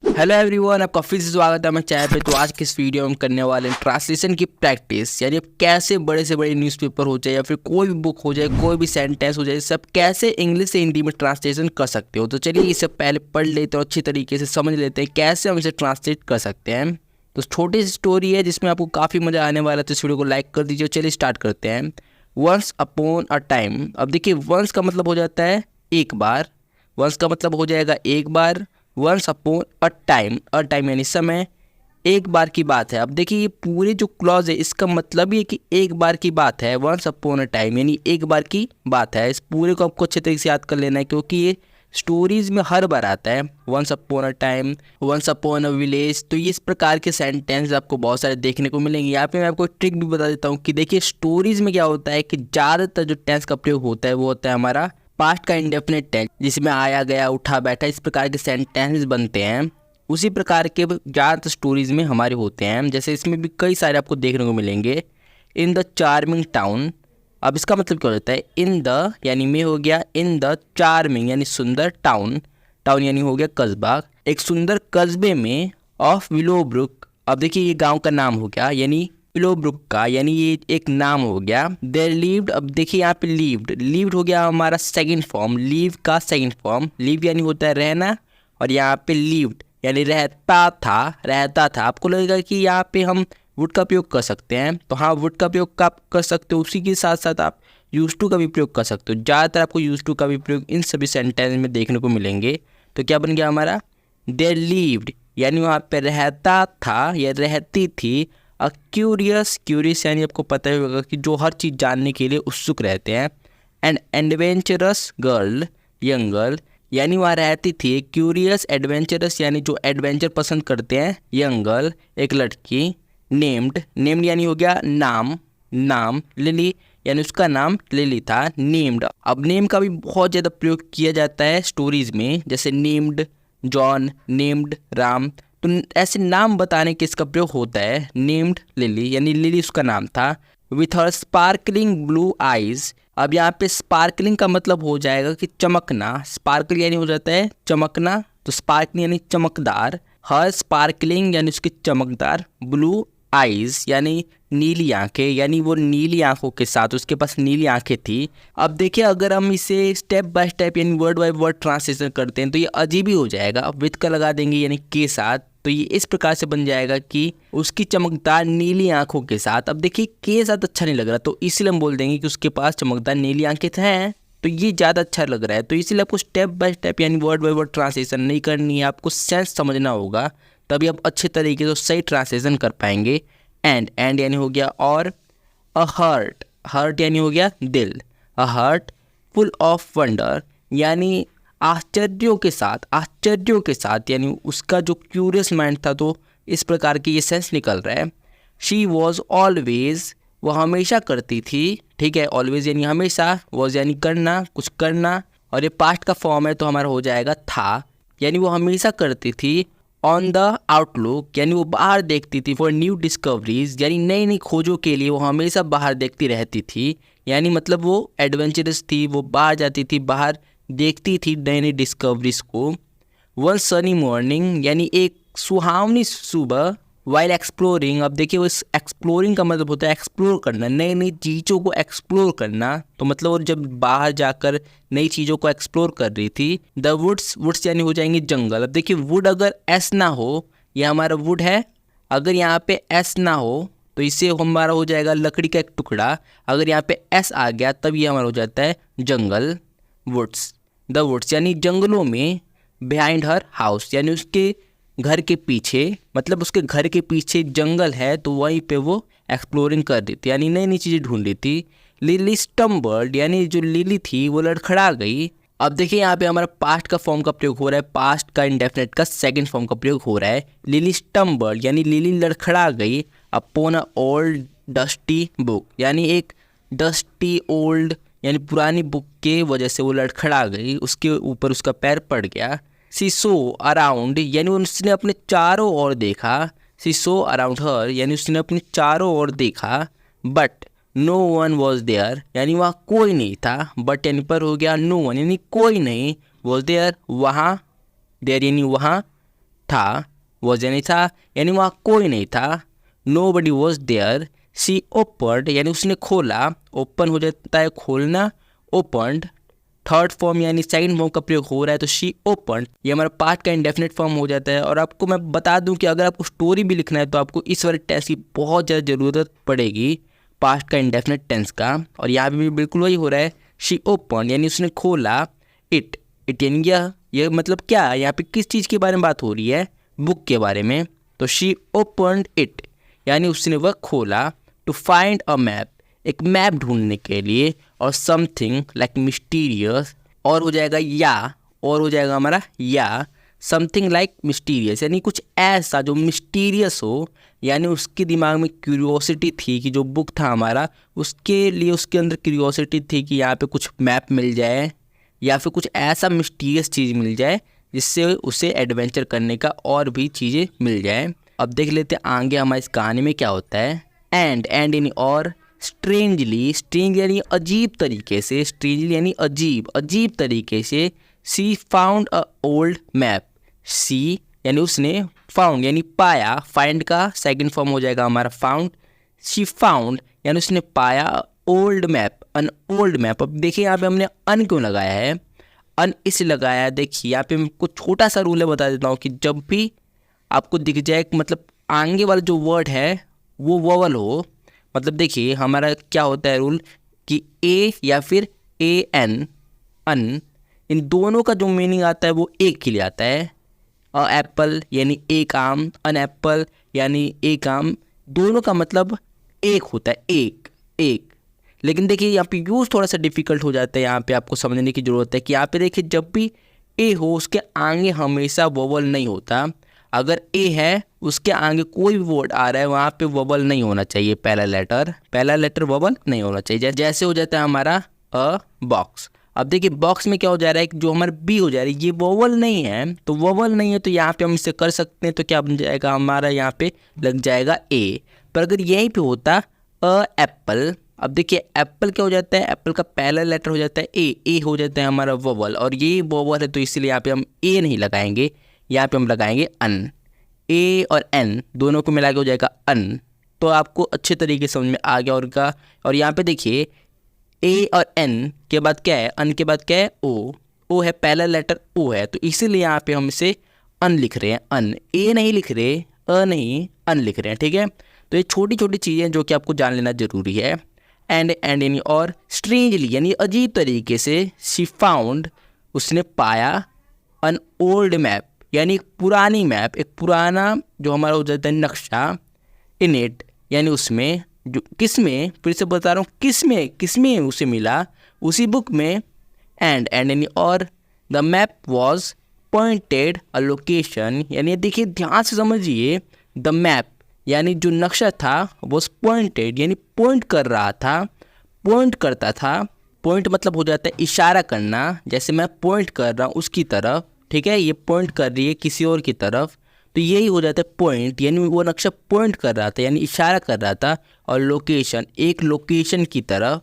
Hello everyone, आपका फिर से स्वागत है हमारे चैनल पे। तो आज की इस वीडियो में हम करने वाले हैं ट्रांसलेशन की प्रैक्टिस, यानी आप कैसे बड़े से बड़े न्यूज़पेपर हो जाए या फिर कोई भी बुक हो जाए, कोई भी सेंटेंस हो जाए, सब कैसे इंग्लिश से हिंदी में ट्रांसलेशन कर सकते हो। तो चलिए इसे पहले पढ़ लेते हैं और अच्छी तरीके से समझ लेते हैं कैसे हम इसे ट्रांसलेट कर सकते हैं। तो छोटी सी स्टोरी है जिसमें आपको काफ़ी मज़ा आने वाला है, तो इस वीडियो को लाइक कर दीजिए। चलिए स्टार्ट करते हैं। Once upon a time. अब देखिए, वंस का मतलब हो जाता है एक बार, वंस का मतलब हो जाएगा एक बार। वंस अपॉन अ टाइम यानी समय, एक बार की बात है। अब देखिए, ये पूरे जो क्लॉज है इसका मतलब ये कि एक बार की बात है। वंस अपॉन अ टाइम यानी एक बार की बात है। इस पूरे को आपको अच्छे तरीके से याद कर लेना है, क्योंकि ये स्टोरीज में हर बार आता है। Once upon a time, once upon a village. तो ये इस प्रकार के सेंटेंस आपको बहुत सारे देखने को मिलेंगे। यहाँ पे मैं आपको ट्रिक भी बता देता हूँ कि देखिए, स्टोरीज में क्या होता है कि ज़्यादातर जो टेंस का प्रयोग होता है वो होता है हमारा पास्ट का इंडेफिनिट टेंस, जिसमें आया गया, उठा बैठा, इस प्रकार के सेंटेंस बनते हैं। उसी प्रकार के ज़्यादातर स्टोरीज में हमारे होते हैं। जैसे इसमें भी कई सारे आपको देखने को मिलेंगे। In the charming town. अब इसका मतलब क्या होता है? इन द यानी में हो गया, इन द चार्मिंग यानी सुंदर, टाउन टाउन यानी हो गया कस्बा, एक सुंदर कस्बे में, ऑफ विलोब्रुक। अब देखिए, ये गांव का नाम हो गया, यानी विलोब्रुक का, यानी ये एक नाम हो गया। There lived. अब देखिए यहाँ पे लिव्ड हो गया हमारा सेकंड फॉर्म, लीव का सेकंड फॉर्म। लीव यानी होता है रहना, और यहाँ पे लिव्ड यानी रहता था। आपको लगेगा कि यहाँ पे हम वुड का प्रयोग कर सकते हैं, तो हाँ, वुड का प्रयोग आप कर सकते हो। उसी के साथ साथ आप यूज टू का भी प्रयोग कर सकते हो। ज़्यादातर आपको यूज टू का भी प्रयोग इन सभी सेंटेंस में देखने को मिलेंगे। तो क्या बन गया हमारा? देयर लिव्ड यानी वहाँ पे रहता था या रहती थी। अ क्यूरियस यानी आपको पता ही होगा कि जो हर चीज़ जानने के लिए उत्सुक रहते हैं। And adventurous girl, young girl, यानी वहाँ रहती थी क्यूरियस एडवेंचरस यानी जो एडवेंचर पसंद करते हैं, यंग गर्ल, एक लड़की। नेम्ड यानी हो गया नाम। लिली यानी उसका नाम लिली था, नेम्ड। अब नेम का भी बहुत ज़्यादा प्रयोग किया जाता है स्टोरीज में, जैसे नेम्ड जॉन, नेम्ड राम। तो ऐसे नाम बताने के इसका प्रयोग होता है। नेम्ड लिली यानी लिली उसका नाम था। With her sparkling blue eyes. अब यहाँ पे स्पार्कलिंग का मतलब हो जाएगा कि चमकना। स्पार्कल यानी हो जाता है चमकना, तो स्पार्कलिंग यानी चमकदार। हर स्पार्कलिंग यानी उसकी चमकदार, ब्लू आइज यानी नीली आंखें, यानी वो नीली आंखों के साथ, उसके पास नीली आंखें थी। अब देखिए, अगर हम इसे स्टेप बाय स्टेप यानी वर्ड बाय वर्ड ट्रांसलेशन करते हैं तो ये अजीब ही हो जाएगा। अब विथ का लगा देंगे यानी के साथ, तो ये इस प्रकार से बन जाएगा कि उसकी चमकदार नीली आंखों के साथ। अब देखिए, के साथ अच्छा नहीं लग रहा, तो इसलिए हम बोल देंगे कि उसके पास चमकदार नीली आंखें हैं, तो ये ज़्यादा अच्छा लग रहा है। तो इसीलिए आपको स्टेप बाय स्टेप यानी वर्ड बाय वर्ड ट्रांसलेशन नहीं करनी है, आपको सेंस समझना होगा, तभी आप अच्छे तरीके से सही ट्रांसलेशन कर पाएंगे। एंड यानी हो गया और। अ हर्ट यानी हो गया दिल। अ हर्ट फुल ऑफ वंडर यानी आश्चर्यों के साथ यानी उसका जो क्यूरियस माइंड था, तो इस प्रकार की ये सेंस निकल रहा है। शी वॉज ऑलवेज, वह हमेशा करती थी। ठीक है, ऑलवेज यानी हमेशा, वॉज यानी करना, कुछ करना, और ये पास्ट का फॉर्म है तो हमारा हो जाएगा था, यानी वो हमेशा करती थी। ऑन द आउटलुक यानी वो बाहर देखती थी। फॉर न्यू डिस्कवरीज यानी नई नई खोजों के लिए वो हमेशा बाहर देखती रहती थी, यानी मतलब वो एडवेंचरस थी, वो बाहर जाती थी, बाहर देखती थी नई नई डिस्कवरीज को। वन सनी मॉर्निंग यानी एक सुहावनी सुबह। While exploring. अब देखिए, वो एक्सप्लोरिंग का मतलब होता है एक्सप्लोर करना, नई नई चीज़ों को एक्सप्लोर करना। तो मतलब वो जब बाहर जाकर नई चीज़ों को एक्सप्लोर कर रही थी। द वुड्स यानी हो जाएंगे जंगल। अब देखिए, वुड अगर एस ना हो, ये हमारा वुड है, अगर यहाँ पे एस ना हो तो इससे हमारा हो जाएगा लकड़ी का एक टुकड़ा। अगर यहाँ पे एस आ गया तब ये हमारा हो जाता है जंगल, वुड्स। द वुड्स यानी जंगलों में। बिहाइंड हर हाउस यानी उसके घर के पीछे, मतलब उसके घर के पीछे जंगल है, तो वहीं पे वो एक्सप्लोरिंग कर रही थी, यानी नई नई चीज़ें ढूंढ रही थी। लिली स्टम्बल्ड यानी जो लिली थी वो लड़खड़ा गई। अब देखिए, यहाँ पे हमारा पास्ट का फॉर्म का प्रयोग हो रहा है, पास्ट का इंडेफिनिट का सेकंड फॉर्म का प्रयोग हो रहा है। लिली स्टम्बल्ड यानी लिली लड़खड़ा गई। Upon a old dusty book यानी एक डस्टी ओल्ड यानी पुरानी बुक के वजह से वो लड़खड़ा गई, उसके ऊपर उसका पैर पड़ गया। सी सो अराउंड यानी उसने अपने चारों ओर देखा। सी सो अराउंड हर यानी उसने अपने चारों ओर देखा। But no one was there यानी वहाँ कोई नहीं था। बट यानी पर हो गया, नो वन यानी कोई नहीं, वॉज देयर वहाँ, देयर यानी वहाँ, था, वॉज यानी था यानी वहाँ कोई नहीं था, nobody was there, she opened यानी उसने खोला, ओपन हो जाता है खोलना, ओपन्ड, थर्ड फॉर्म यानी सेकंड फॉर्म का प्रयोग हो रहा है तो शी ओपन, ये हमारा पास्ट का इंडेफिनिट फॉर्म हो जाता है। और आपको मैं बता दूं कि अगर आपको स्टोरी भी लिखना है तो आपको इस वाले टेंस की बहुत ज़्यादा ज़रूरत पड़ेगी, पास्ट का इंडेफिनिट टेंस का। और यहाँ पे भी बिल्कुल वही हो रहा है, शी ओपन यानी उसने खोला, इट यानी यह मतलब क्या, यहाँ पे किस चीज़ के बारे में बात हो रही है, बुक के बारे में। तो शी ओपन्ड इट यानी उसने वह खोला, टू फाइंड अ मैप एक मैप ढूंढने के लिए, और समथिंग लाइक मिस्टीरियस, और हो जाएगा या, और हो जाएगा हमारा या, समथिंग लाइक मिस्टीरियस यानी कुछ ऐसा जो मिस्टीरियस हो, यानी उसके दिमाग में क्यूरियोसिटी थी कि जो बुक था हमारा उसके लिए उसके अंदर क्यूरियोसिटी थी कि यहाँ पे कुछ मैप मिल जाए या फिर कुछ ऐसा मिस्टीरियस चीज़ मिल जाए जिससे उसे एडवेंचर करने का और भी चीज़ें मिल जाए। अब देख लेते हैं आगे हमारे इस कहानी में क्या होता है। एंड यानी और, स्ट्रेंजली, स्ट्रेंज यानी अजीब तरीके से, स्ट्रेंजली यानी अजीब, अजीब तरीके से, सी फाउंड अ ओल्ड मैप, सी यानी उसने, फाउंड यानी पाया, फाइंड का सेकंड फॉर्म हो जाएगा हमारा फाउंड, शी फाउंड यानी उसने पाया, ओल्ड मैप, अन ओल्ड मैप। अब देखिए यहाँ पे हमने अन क्यों लगाया है, अन इसलिए लगाया है, देखिए यहाँ पे मैं कुछ छोटा सा रूल है बता देता हूँ कि जब भी आपको दिख जाए मतलब आगे वाला जो वर्ड है वो वोवल हो, मतलब देखिए हमारा क्या होता है रूल कि ए या फिर ए एन, अन, इन दोनों का जो मीनिंग आता है वो एक के लिए आता है। अ एप्पल यानी एक आम, अन एप्पल यानी एक आम, दोनों का मतलब एक होता है, एक एक। लेकिन देखिए यहाँ पे यूज़ थोड़ा सा डिफिकल्ट हो जाता है, यहाँ पे आपको समझने की ज़रूरत है कि यहाँ पे देखिए जब भी ए हो उसके आगे हमेशा वोवल नहीं होता। अगर ए है उसके आगे कोई भी वर्ड आ रहा है वहाँ पे वोवल नहीं होना चाहिए, पहला लेटर वोवल नहीं होना चाहिए। जैसे हो जाता है हमारा अ बॉक्स। अब देखिए बॉक्स में क्या हो जा रहा है, जो हमारा बी हो जा रही है ये वोवल नहीं है, तो वोवल नहीं है तो यहाँ पे हम इसे कर सकते हैं, तो क्या बन जाएगा हमारा, यहाँ पे लग जाएगा ए। पर अगर यहीं पे होता अ एप्पल, अब देखिए एप्पल क्या हो जाता है, एप्पल का पहला लेटर हो जाता है ए हो जाता है हमारा वोवल, और ये वोवल है तो इसलिए यहाँ पे हम ए नहीं लगाएंगे, यहाँ पे हम लगाएंगे अन। ए और एन दोनों को मिला के हो जाएगा अन। तो आपको अच्छे तरीके से समझ में आ गया और और यहाँ पे देखिए ए और एन के बाद क्या है, अन के बाद क्या है, ओ है, पहला लेटर ओ है, तो इसीलिए यहाँ पे हम इसे अन लिख रहे हैं, अन, ए नहीं लिख रहे, अ नहीं, अन लिख रहे हैं, ठीक है। तो ये छोटी छोटी चीज़ें जो कि आपको जान लेना जरूरी है। एंड यानी और, स्ट्रेंजली यानी अजीब तरीके से, शी फाउंड उसने पाया, अन ओल्ड मैप यानी एक पुरानी मैप, एक पुराना जो हमारा हो जाता है नक्शा, इन इट यानी उसमें, जो किसमें, फिर से बता रहा हूँ किसमें उसे मिला, उसी बुक में। एंड यानी और, the map was pointed a location यानी देखिए ध्यान से समझिए, द मैप यानी जो नक्शा था वॉज पॉइंटेड यानी पॉइंट कर रहा था, पॉइंट करता था, पॉइंट मतलब हो जाता है इशारा करना, जैसे मैं पॉइंट कर रहा हूँ उसकी तरफ, ठीक है, ये पॉइंट कर रही है किसी और की तरफ, तो यही हो जाता है पॉइंट, यानी वो नक्शा पॉइंट कर रहा था यानी इशारा कर रहा था। और लोकेशन, एक लोकेशन की तरफ,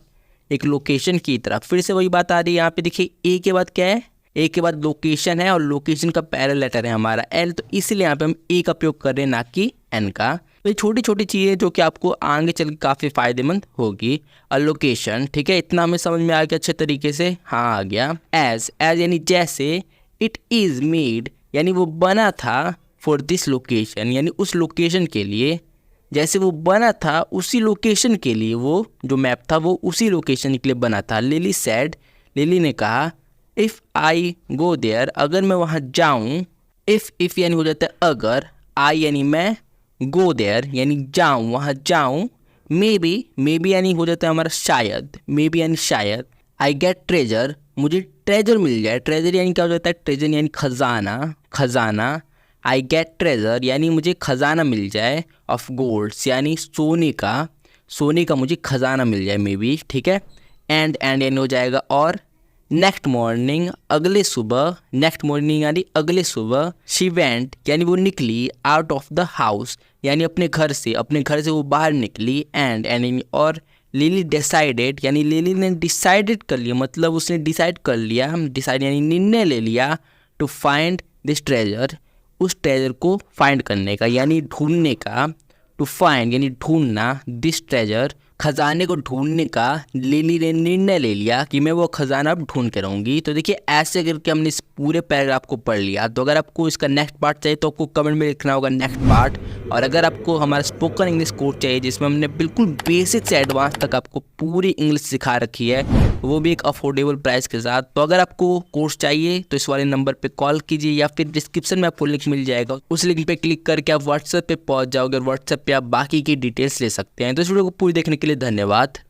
एक लोकेशन की तरफ, फिर से वही बात आ रही है यहाँ पे देखिए, ए के बाद क्या है, ए के बाद लोकेशन है और लोकेशन का पहला लेटर है हमारा एल, तो इसलिए यहाँ पे हम ए का प्रयोग कर रहे हैं ना कि एन का। तो ये छोटी छोटी चीज़ें जो कि आपको आगे चल के काफ़ी फायदेमंद होगी। लोकेशन, ठीक है, इतना हमें समझ में आ गया अच्छे तरीके से, हाँ आ गया। एज यानी जैसे, इट इज़ मेड यानी वो बना था, फॉर दिस लोकेशन यानी उस लोकेशन के लिए, जैसे वो बना था उसी लोकेशन के लिए, वो जो मैप था वो उसी लोकेशन के लिए बना था। लिली सैड, लिली ने कहा, इफ़ आई गो देयर अगर मैं वहाँ जाऊँ, इफ़ यानी हो जाता है अगर, आई यानी मैं, गो देयर यानी जाऊँ, वहाँ जाऊँ, मे बी यानी हो जाता है हमारा शायद, मे बी यानी शायद, आई गेट ट्रेजर मुझे ट्रेजर मिल जाए, ट्रेजर यानी क्या हो जाता है, ट्रेजर यानी खजाना, आई गेट ट्रेजर यानी मुझे खजाना मिल जाए, ऑफ गोल्ड्स यानी सोने का मुझे खजाना मिल जाए, मे बी, ठीक है। एंड यानी हो जाएगा और, नेक्स्ट मॉर्निंग अगले सुबह, नेक्स्ट मॉर्निंग यानी अगले सुबह, शी वेंट यानी वो निकली, आउट ऑफ द हाउस यानी अपने घर से वो बाहर निकली। एंड यानी और, लिली डिसाइडेड यानी लिली ने डिसाइडेड कर लिया, मतलब उसने डिसाइड कर लिया, डिसाइड यानी निर्णय ले लिया, टू फाइंड दिस ट्रेजर उस ट्रेजर को फाइंड करने का, यानी ढूंढने का। टू फाइंड यानी ढूंढना, दिस ट्रेजर खजाने को ढूंढने का लिली ने निर्णय ले लिया कि मैं वो खजाना अब ढूंढ के रहूँगी। तो देखिए ऐसे करके हमने इस पूरे पैराग्राफ को पढ़ लिया। तो अगर आपको इसका नेक्स्ट पार्ट चाहिए तो आपको कमेंट में लिखना होगा नेक्स्ट पार्ट। और अगर आपको हमारा स्पोकन इंग्लिश कोर्स चाहिए जिसमें हमने बिल्कुल बेसिक से एडवांस तक आपको पूरी इंग्लिश सिखा रखी है, वो भी एक अफोर्डेबल प्राइस के साथ, तो अगर आपको कोर्स चाहिए तो इस वाले नंबर पे कॉल कीजिए या फिर डिस्क्रिप्शन में आपको लिंक मिल जाएगा। उस लिंक पे क्लिक करके आप व्हाट्सएप पे पहुंच जाओगे और व्हाट्सएप पे आप बाकी की डिटेल्स ले सकते हैं। तो इस वीडियो को पूरी देखने के लिए धन्यवाद।